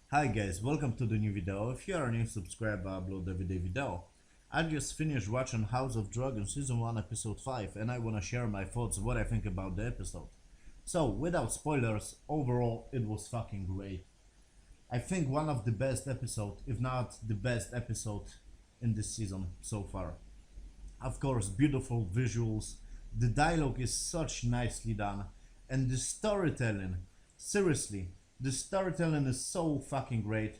Hi guys, welcome to the new video. If you are new, subscribe, I upload every day video. I just finished watching House of Dragon Season 1 Episode 5 and I wanna share my thoughts, what I think about the episode. So, without spoilers, overall it was fucking great. I think one of the best episode, if not the best episode in this season so far. Of course, beautiful visuals, the dialogue is such nicely done, and the storytelling, seriously, the storytelling is so fucking great.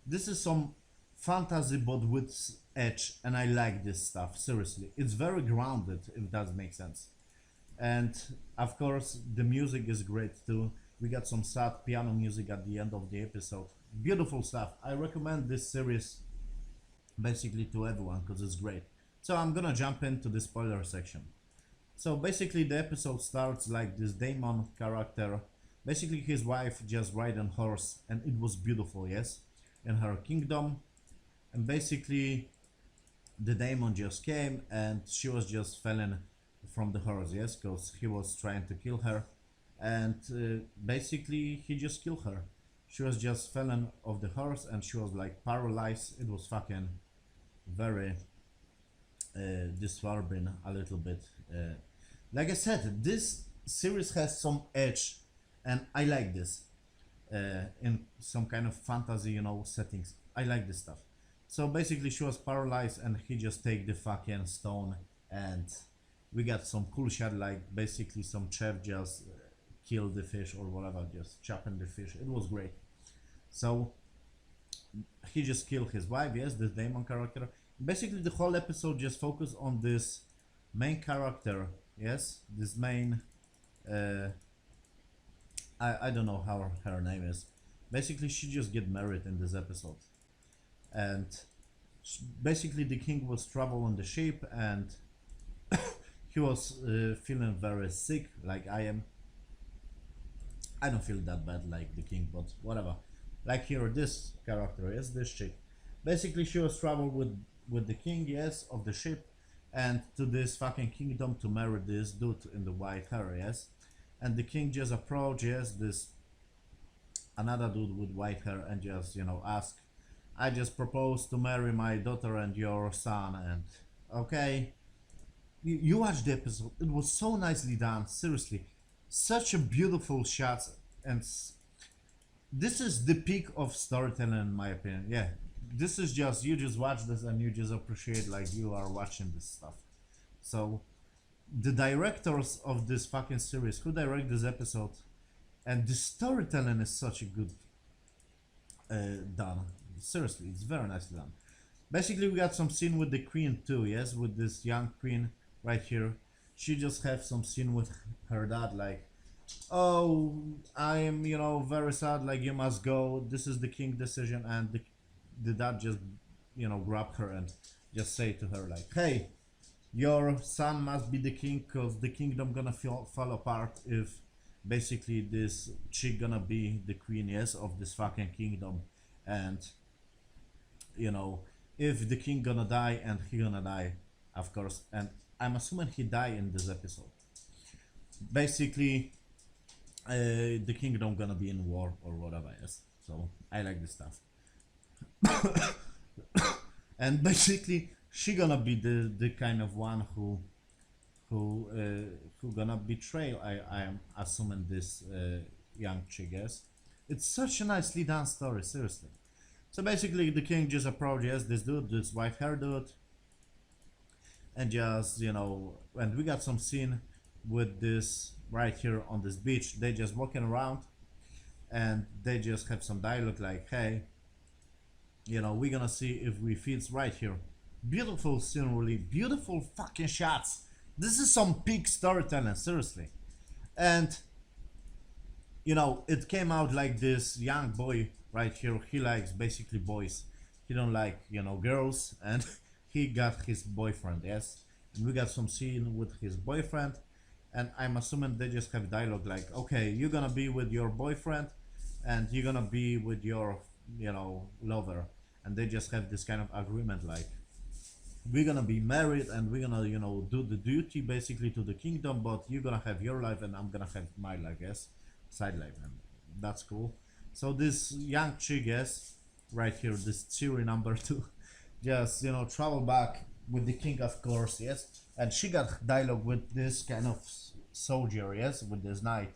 This is some fantasy but with edge, and I like this stuff, seriously. It's very grounded, if that makes sense. And of course, the music is great too. We got some sad piano music at the end of the episode. Beautiful stuff. I recommend this series basically to everyone because it's great. So I'm gonna jump into the spoiler section. So basically the episode starts like this Daemon character, basically his wife just riding horse, and it was beautiful, yes, in her kingdom. And basically the Daemon just came and she was just falling from the horse, yes, because he was trying to kill her. And basically he just killed her. She was just falling off the horse and she was like paralyzed. It was fucking very disturbing a little bit. Like I said, this series has some edge, and I like this in some kind of fantasy, settings. I like this stuff. So basically, she was paralyzed, and he just take the fucking stone, and we got some cool shot, like basically some chef just kill the fish or whatever, just chopping the fish. It was great. So he just killed his wife, yes, this Daemon character. Basically the whole episode just focused on this main character, yes, this main uh, I don't know how her name is. Basically she just get married in this episode, and basically the king was travel on the ship, and he was feeling very sick like I am. I don't feel that bad like the king, but whatever. Like here, this character, yes, this chick. Basically, she was travel with the king, yes, of the ship, and to this fucking kingdom to marry this dude in the white hair, yes. And the king just approach, yes, this another dude with white hair, and just ask, I just propose to marry my daughter and your son, and okay. You watched the episode. It was so nicely done. Seriously, such a beautiful shot, and this is the peak of storytelling in my opinion. Yeah, this is just, you just watch this and you just appreciate like you are watching this stuff. So the directors of this fucking series who direct this episode, and the storytelling is such a good done. Seriously, it's very nicely done. Basically we got some scene with the queen too, yes, with this young queen right here. She just have some scene with her dad, like, oh, I am, very sad, like, you must go, this is the king decision. And the dad just grab her and just say to her like, hey, your son must be the king, because the kingdom gonna fall apart if basically this chick gonna be the queen, yes, of this fucking kingdom. And you know if the king gonna die, and he gonna die, of course, and I'm assuming he die in this episode. Basically the kingdom gonna be in war or whatever, yes. So I like this stuff. And basically she gonna be the kind of one who gonna betray, I am assuming, this young chick, yes. It's such a nicely done story, seriously. So basically the king just approaches this dude, this white hair dude, and just and we got some scene with this right here on this beach. They just walking around, and they just have some dialogue like, hey, we're gonna see if we fits right here. Beautiful scene, really beautiful fucking shots. This is some peak storytelling, seriously. And it came out like this young boy right here, he likes basically boys, he don't like girls, and he got his boyfriend, yes. And we got some scene with his boyfriend, and I'm assuming they just have dialogue like, okay, you're gonna be with your boyfriend, and you're gonna be with your lover. And they just have this kind of agreement like, we're gonna be married, and we're gonna do the duty basically to the kingdom, but you're gonna have your life and I'm gonna have my life, yes, side life. And that's cool. So this young chick, yes, right here, this Ciri number two, just travel back with the king, of course, yes, and she got dialogue with this kind of soldier, yes, with this knight,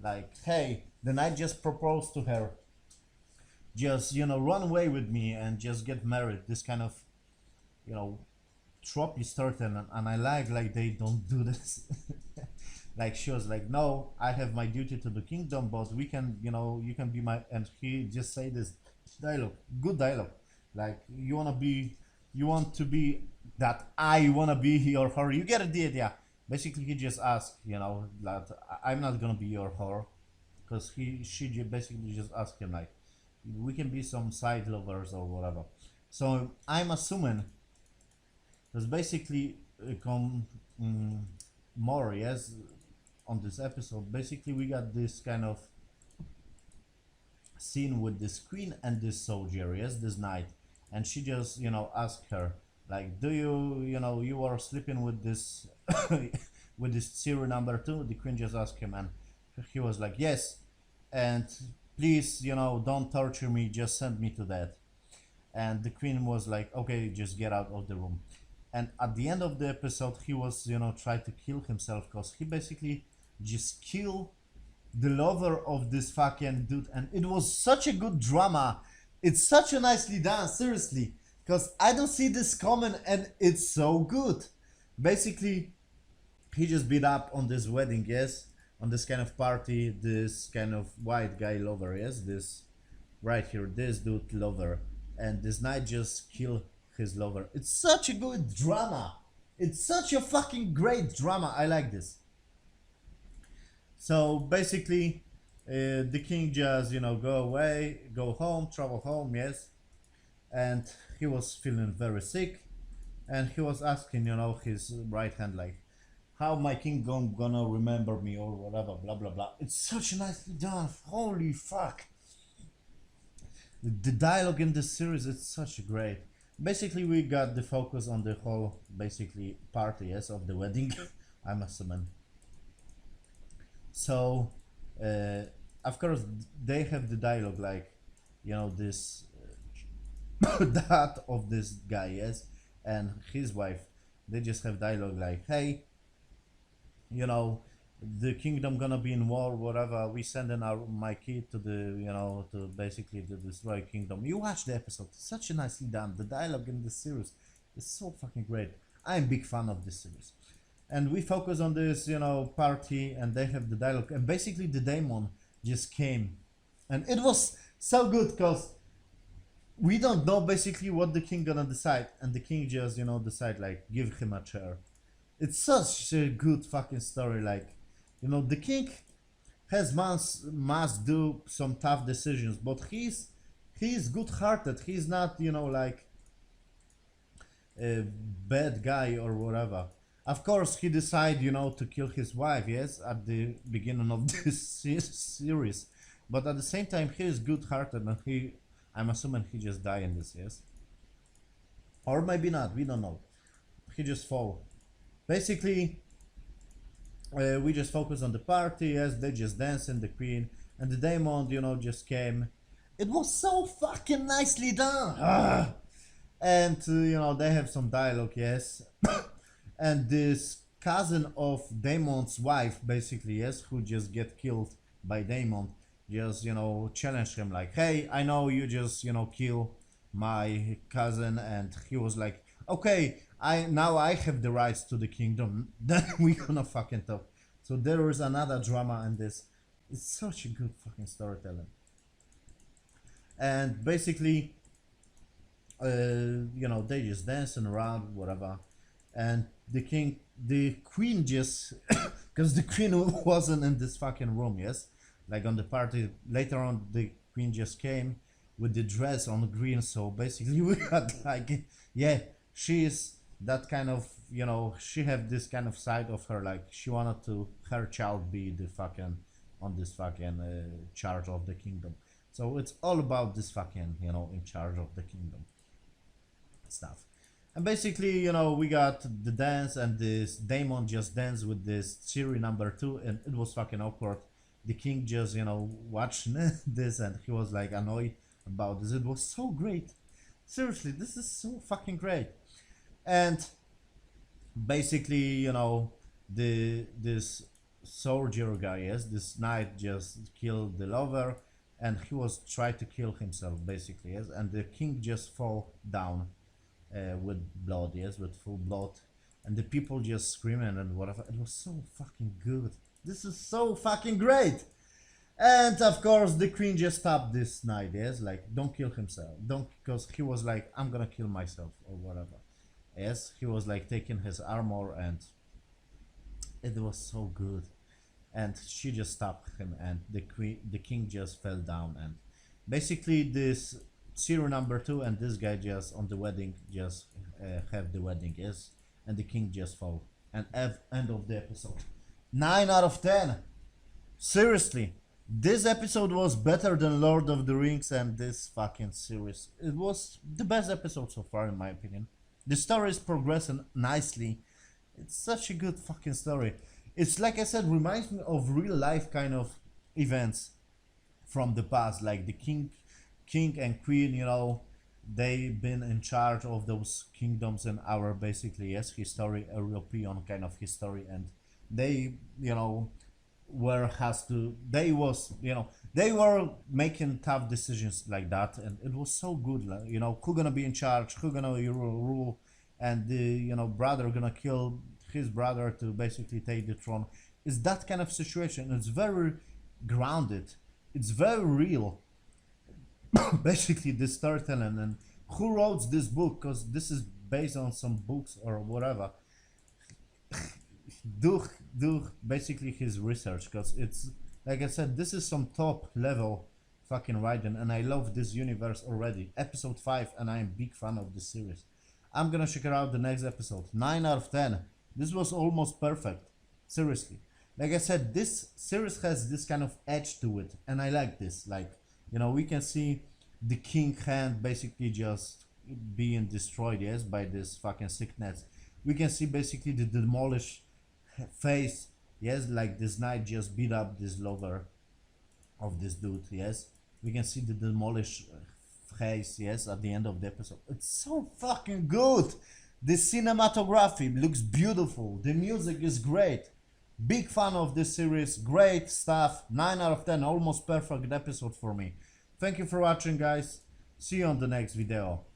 like, hey, the knight just proposed to her, just run away with me and just get married. This kind of you know trope is certain, and I like they don't do this. Like she was like, no, I have my duty to the kingdom, but we can, you can be my, and he just say this dialogue, good dialogue, like you want to be that I wanna be your whore. You get the idea. Basically, he just asked, that I'm not gonna be your whore, because basically just asked him like, we can be some side lovers or whatever. So I'm assuming there's basically more, yes, on this episode. Basically, we got this kind of scene with this queen and this soldier, yes, this knight, and she just asked her like, do you were sleeping with this with this Ciri number two? The queen just asked him, and he was like, yes, and please, don't torture me, just send me to death. And the queen was like, okay, just get out of the room. And at the end of the episode, he was try to kill himself, because he basically just killed the lover of this fucking dude, and it was such a good drama. It's such a nicely done, seriously, because I don't see this coming, and it's so good. Basically, he just beat up on this wedding, yes, on this kind of party, this kind of white guy lover, yes, this right here, this dude lover, and this knight just killed his lover. It's such a good drama. It's such a fucking great drama. I like this. So basically, the king just go away, go home, travel home, yes, and he was feeling very sick, and he was asking his right hand like, how my king gonna remember me or whatever, blah blah blah. It's such nicely done. Holy fuck. The dialogue in this series is such great. Basically, we got the focus on the whole basically party, yes, of the wedding. I'm assuming. So, of course, they have the dialogue like, this dad of this guy, yes, and his wife. They just have dialogue like, hey, the kingdom gonna be in war, whatever. We sending my kid to the, to basically to destroy kingdom. You watch the episode, it's such a nicely done. The dialogue in this series is so fucking great. I'm big fan of this series, and we focus on this, party, and they have the dialogue, and basically the demon just came, and it was so good because we don't know basically what the king gonna decide, and the king just decide like, give him a chair. It's such a good fucking story. Like, the king must do some tough decisions, but he's good-hearted. He's not like a bad guy or whatever. Of course, he decided to kill his wife, yes, at the beginning of this series, but at the same time he is good-hearted, and I'm assuming he just died in this, yes, or maybe not. We don't know. He just fall. Basically, we just focus on the party, as they just dancing, the queen and the demon, just came. It was so fucking nicely done. And they have some dialogue, yes. And this cousin of Damon's wife, basically, yes, who just get killed by Damon, just challenge him like, hey, I know you just kill my cousin, and he was like, okay, I have the rights to the kingdom. Then we gonna fucking talk. So there is another drama in this. It's such a good fucking storytelling. And basically, they just dancing around, whatever. And the queen just, because the queen wasn't in this fucking room, yes, like on the party later on, the queen just came with the dress on green. So basically, we had like, yeah, she is that kind of, she have this kind of side of her, like she wanted to her child be the fucking on this fucking charge of the kingdom. So it's all about this fucking in charge of the kingdom stuff. And basically, we got the dance, and this Damon just danced with this Ciri number two, and it was fucking awkward the king just, watching this, and he was like annoyed about this. It was so great. Seriously, this is so fucking great. And basically, this soldier guy, yes, this knight just killed the lover, and he was trying to kill himself, basically, yes, and the king just fall down with blood, yes, with full blood, and the people just screaming and whatever. It was so fucking good. This is so fucking great. And of course, the queen just stopped this knight, yes, like, don't kill himself, don't, because he was like, I'm gonna kill myself or whatever. Yes, he was like taking his armor, and it was so good. And she just stopped him, and the king just fell down. And basically, this serial number 2 and this guy just on the wedding just have the wedding, yes, and the king just fall. And end of the episode. 9 out of 10. Seriously, this episode was better than Lord of the Rings and this fucking series. It was the best episode so far, in my opinion. The story is progressing nicely. It's such a good fucking story. It's, like I said, reminds me of real life kind of events from the past, like the king and queen, they've been in charge of those kingdoms in our, basically, yes, history, European kind of history, and they, they were making tough decisions like that, and it was so good, like, who gonna be in charge, who gonna rule, and the brother gonna kill his brother to basically take the throne. It's that kind of situation. It's very grounded, it's very real. Basically, this storytelling, and who wrote this book, because this is based on some books or whatever. do basically his research, because it's, like I said, this is some top level fucking writing, and I love this universe already. Episode 5, and I'm a big fan of this series. I'm gonna check out the next episode. 9 out of 10. This was almost perfect. Seriously. Like I said, this series has this kind of edge to it, and I like this. Like, we can see the king hand basically just being destroyed, yes, by this fucking sickness. We can see basically the demolished face, yes, like this knight just beat up this lover of this dude, yes. We can see the demolished face, yes, at the end of the episode. It's so fucking good. The cinematography looks beautiful. The music is great. Big fan of this series. Great stuff. 9 out of 10. Almost perfect episode for me. Thank you for watching, guys. See you on the next video.